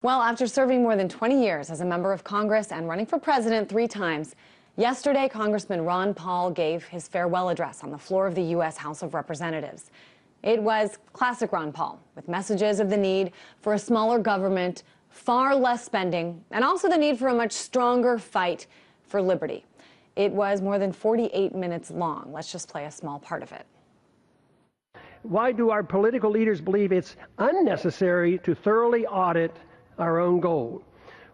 Well, after serving more than 20 years as a member of Congress and running for president 3 times, yesterday Congressman Ron Paul gave his farewell address on the floor of the U.S. House of Representatives. It was classic Ron Paul, with messages of the need for a smaller government, far less spending, and also the need for a much stronger fight for liberty. It was more than 48 minutes long. Let's just play a small part of it. Why do our political leaders believe it's unnecessary to thoroughly audit our own gold?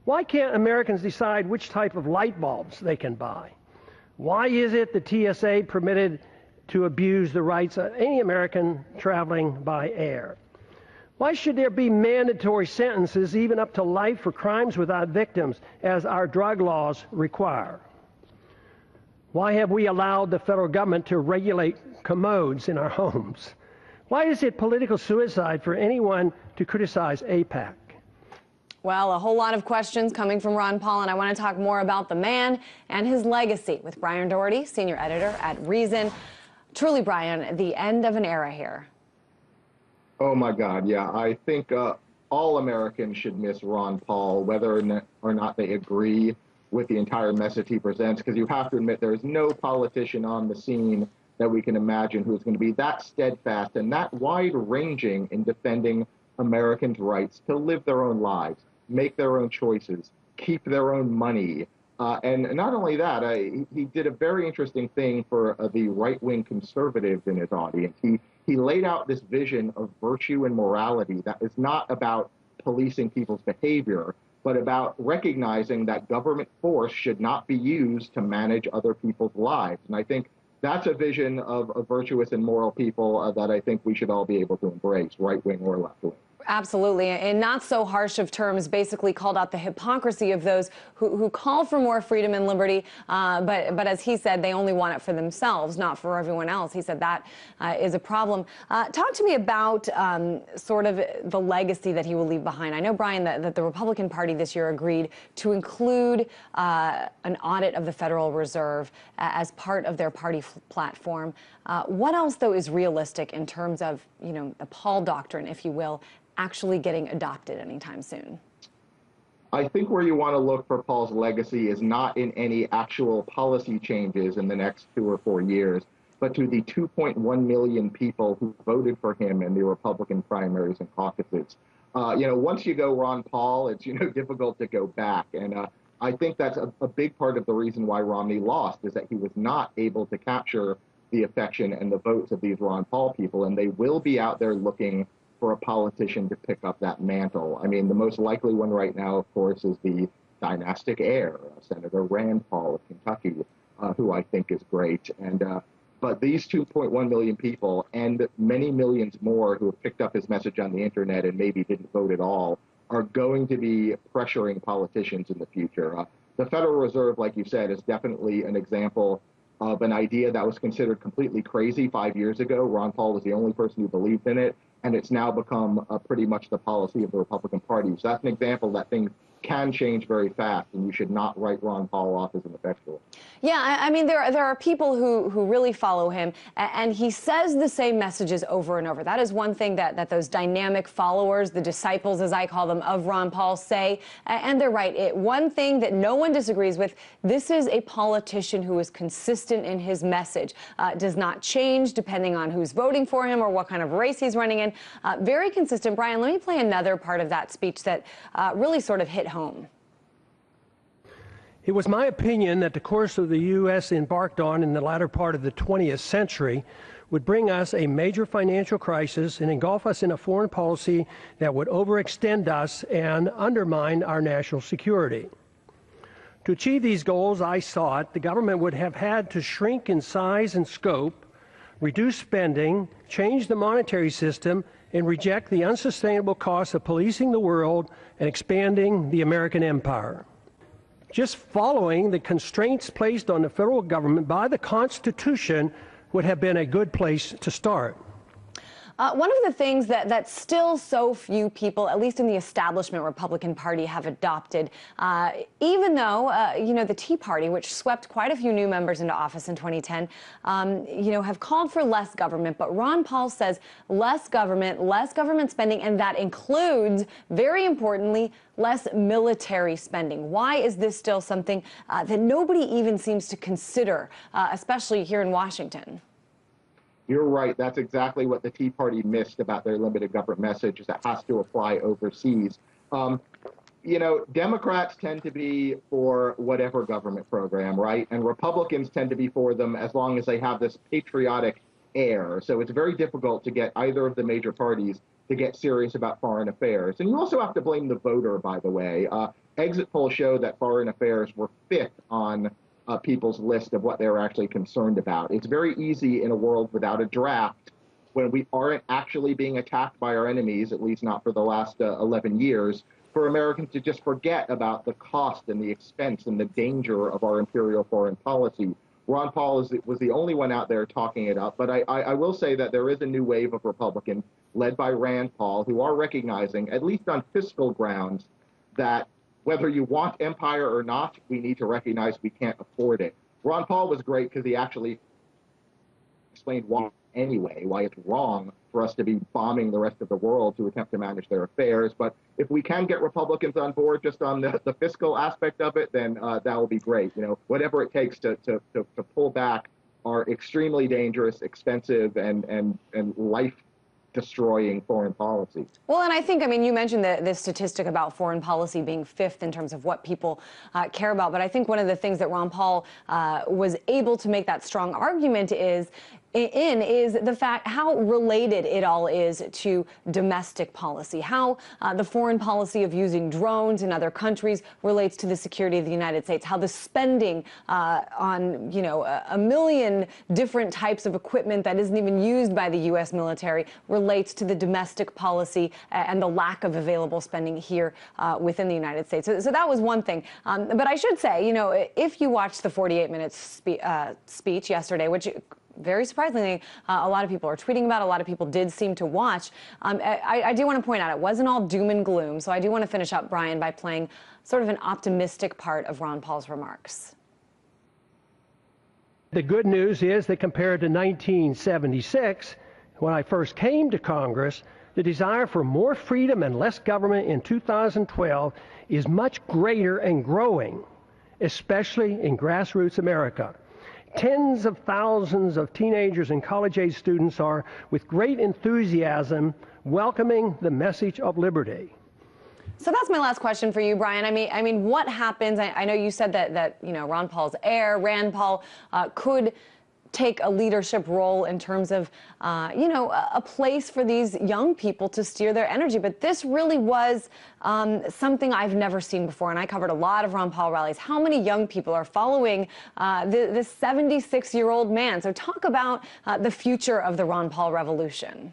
Why can't Americans decide which type of light bulbs they can buy? Why is it the TSA permitted to abuse the rights of any American traveling by air? Why should there be mandatory sentences, even up to life, for crimes without victims, as our drug laws require? Why have we allowed the federal government to regulate commodes in our homes? Why is it political suicide for anyone to criticize AIPAC? Well, a whole lot of questions coming from Ron Paul, and I want to talk more about the man and his legacy with Brian Doherty, senior editor at Reason. Truly, Brian, the end of an era here. Oh, my God, yeah. I think all Americans should miss Ron Paul, whether or not they agree with the entire message he presents, because you have to admit there is no politician on the scene that we can imagine who's going to be that steadfast and that wide-ranging in defending Americans' rights to live their own lives, make their own choices, keep their own money. And not only that, he did a very interesting thing for the right-wing conservatives in his audience. He laid out this vision of virtue and morality that is not about policing people's behavior, but about recognizing that government force should not be used to manage other people's lives. And I think that's a vision of virtuous and moral people that I think we should all be able to embrace, right-wing or left-wing. Absolutely. In not so harsh of terms, basically called out the hypocrisy of those who call for more freedom and liberty. But as he said, they only want it for themselves, not for everyone else. He said that is a problem. Talk to me about sort of the legacy that he will leave behind. I know, Brian, that the Republican Party this year agreed to include an audit of the Federal Reserve as part of their party platform. What else, though, is realistic in terms of, the Paul doctrine, if you will, actually getting adopted anytime soon? I think where you want to look for Paul's legacy is not in any actual policy changes in the next 2 or 4 years, but to the 2.1 million people who voted for him in the Republican primaries and caucuses. Once you go Ron Paul, it's, difficult to go back. And I think that's a big part of the reason why Romney lost, is that he was not able to capture the affection and the votes of these Ron Paul people, and they will be out there looking for a politician to pick up that mantle. I mean, the most likely one right now, of course, is the dynastic heir, Senator Rand Paul of Kentucky, who I think is great. But these 2.1 million people and many millions more who have picked up his message on the internet and maybe didn't vote at all are going to be pressuring politicians in the future. The Federal Reserve, like you said, is definitely an example of an idea that was considered completely crazy 5 years ago. Ron Paul was the only person who believed in it, and it's now become pretty much the policy of the Republican Party. So that's an example that things can change very fast, and you should not write Ron Paul off as ineffectual. Yeah, I mean, there are people who really follow him, and he says the same messages over and over. That is one thing that those dynamic followers, the disciples, as I call them, of Ron Paul say, and they're right. One thing that no one disagrees with, this is a politician who is consistent in his message, does not change depending on who's voting for him or what kind of race he's running in. Very consistent. Brian, let me play another part of that speech that really sort of hit home. It was my opinion that the course of the U.S. embarked on in the latter part of the 20th century would bring us a major financial crisis and engulf us in a foreign policy that would overextend us and undermine our national security. To achieve these goals, I thought the government would have had to shrink in size and scope, reduce spending, change the monetary system, and reject the unsustainable costs of policing the world and expanding the American empire. Just following the constraints placed on the federal government by the Constitution would have been a good place to start. One of the things that still so few people, at least in the establishment Republican Party, have adopted, even though, the Tea Party, which swept quite a few new members into office in 2010, have called for less government. But Ron Paul says less government spending, and that includes, very importantly, less military spending. Why is this still something that nobody even seems to consider, especially here in Washington? You're right. That's exactly what the Tea Party missed about their limited government message, is that has to apply overseas. Democrats tend to be for whatever government program, right? And Republicans tend to be for them as long as they have this patriotic air. So it's very difficult to get either of the major parties to get serious about foreign affairs. And you also have to blame the voter, by the way. Exit polls show that foreign affairs were fifth on people's list of what they're actually concerned about. It's very easy in a world without a draft, when we aren't actually being attacked by our enemies, at least not for the last 11 years, for Americans to just forget about the cost and the expense and the danger of our imperial foreign policy. Ron Paul was the only one out there talking it up, but I will say that there is a new wave of Republicans led by Rand Paul who are recognizing, at least on fiscal grounds, that whether you want empire or not, we need to recognize we can't afford it. Ron Paul was great because he actually explained why it's wrong for us to be bombing the rest of the world to attempt to manage their affairs. But if we can get Republicans on board just on the fiscal aspect of it, then that will be great. Whatever it takes to pull back our extremely dangerous, expensive, and life-destroying foreign policy. Well, and I think, you mentioned this statistic about foreign policy being fifth in terms of what people care about. But I think one of the things that Ron Paul was able to make that strong argument is the fact how related it all is to domestic policy, how the foreign policy of using drones in other countries relates to the security of the United States, how the spending on, a million different types of equipment that isn't even used by the U.S. military relates to the domestic policy and the lack of available spending here within the United States. So that was one thing. But I should say, if you watched the 48-minute speech yesterday, which very surprisingly, a lot of people are tweeting about, a lot of people did seem to watch. I do want to point out it wasn't all doom and gloom. So I do want to finish up, Brian, by playing sort of an optimistic part of Ron Paul's remarks. The good news is that compared to 1976, when I first came to Congress, the desire for more freedom and less government in 2012 is much greater and growing, especially in grassroots America. Tens of thousands of teenagers and college-age students are, with great enthusiasm, welcoming the message of liberty. So that's my last question for you, Brian. I mean, what happens? I know you said that Ron Paul's heir, Rand Paul, could take a leadership role in terms of, a place for these young people to steer their energy. But this really was something I've never seen before, and I covered a lot of Ron Paul rallies. How many young people are following this 76-year-old man? So talk about the future of the Ron Paul revolution.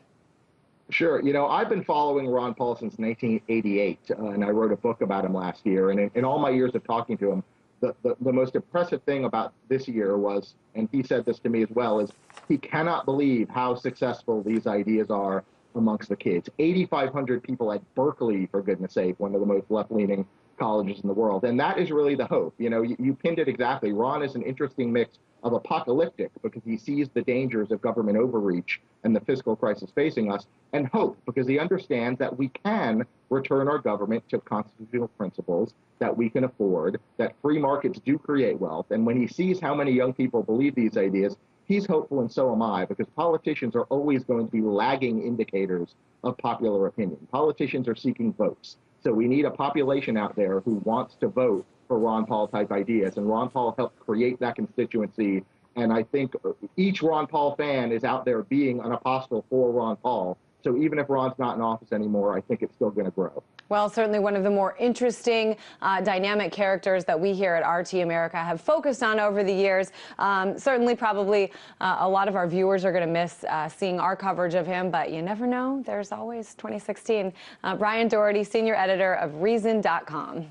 Sure. I've been following Ron Paul since 1988, and I wrote a book about him last year. And in all my years of talking to him, the most impressive thing about this year was, and he said this to me as well, is he cannot believe how successful these ideas are amongst the kids. 8,500 people at Berkeley, for goodness sake, one of the most left-leaning colleges in the world. And that is really the hope. You pinned it exactly. Ron is an interesting mix of apocalyptic, because he sees the dangers of government overreach and the fiscal crisis facing us, and hope, because he understands that we can return our government to constitutional principles that we can afford, that free markets do create wealth. And when he sees how many young people believe these ideas, he's hopeful, and so am I, because politicians are always going to be lagging indicators of popular opinion. Politicians are seeking votes. So we need a population out there who wants to vote for Ron Paul type ideas. And Ron Paul helped create that constituency. And I think each Ron Paul fan is out there being an apostle for Ron Paul. So even if Ron's not in office anymore, I think it's still going to grow. Well, certainly one of the more interesting, dynamic characters that we here at RT America have focused on over the years. Certainly, probably a lot of our viewers are going to miss seeing our coverage of him, but you never know. There's always 2016. Brian Doherty, senior editor of Reason.com.